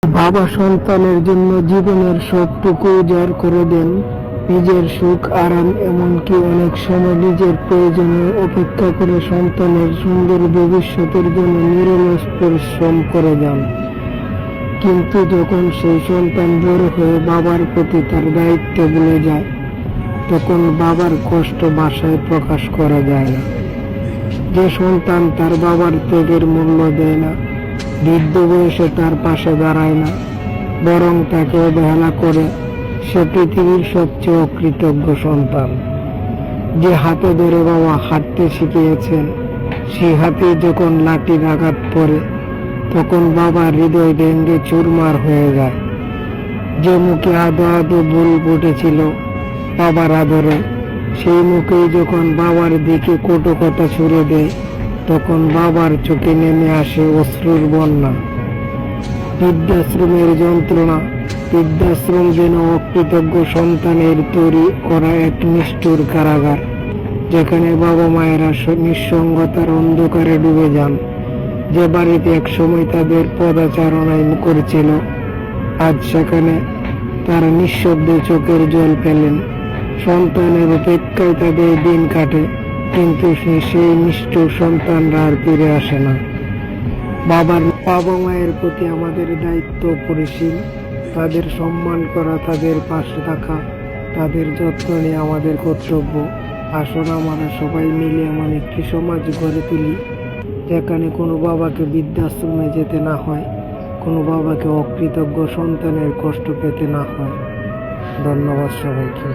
বাবা সন্তানের জন্য জীবনের সবটুকু উজাড় করে দেন, নিজের সুখ আরাম এমনকি অনেক সময় নিজের প্রয়োজনে অপেক্ষা করে সন্তানের সুন্দর ভবিষ্যতের জন্য নিরলস পরিশ্রম করে যান। কিন্তু যখন সেই সন্তান বড় হয়ে বাবার প্রতি তার দায়িত্ব ভুলে যায়, তখন বাবার কষ্ট ভাষায় প্রকাশ করা যায় না। যে সন্তান তার বাবার ত্যাগের মূল্য দেয় না, বৃদ্ধ বয়সে তার পাশে দাঁড়ায় না, বরং তাকে অবহেলা করে, সে পৃথিবীর সবচেয়ে অকৃতজ্ঞ সন্তান। যে হাতে ধরে বাবা হাঁটতে শিখিয়েছেন, সেই হাতে যখন লাঠির আঘাত পড়ে, তখন বাবার হৃদয় ভেঙে চুরমার হয়ে যায়। যে মুখে আদো আদো ভুল ফুটেছিল বাবার আদরে, সেই মুখেই যখন বাবার দিকে কটু কথা ছুড়ে দেয়, তখন বাবার চোখে নেমে আসে অশ্রুর বন্যা। বৃদ্ধাশ্রমের যন্ত্রণা। বৃদ্ধাশ্রম যেন অকৃতজ্ঞ সন্তানের তৈরি করা এক নিষ্ঠুর কারাগার, যেখানে বাবা মায়েরা নিঃসঙ্গতার অন্ধকারে ডুবে যান। যে বাড়িতে একসময় তাদের পদাচারণায় করেছিল, আজ সেখানে তারা নিঃশব্দে চোখের জল ফেলেন। সন্তানের অপেক্ষায় তাদের দিন কাটে, কিন্তু সেই নিষ্ঠুর সন্তানরা আর ফিরে আসে না। বাবা মায়ের প্রতি আমাদের দায়িত্ব পরিশীল। তাদের সম্মান করা, তাদের পাশে থাকা, তাদের যত্ন নেওয়া আমাদের কর্তব্য। আসুন আমরা সবাই মিলে এমন একটি সমাজ গড়ে তুলি, যেখানে কোনো বাবাকে বৃদ্ধাশ্রমে যেতে না হয়, কোনো বাবাকে অকৃতজ্ঞ সন্তানের কষ্ট পেতে না হয়। ধন্যবাদ সবাইকে।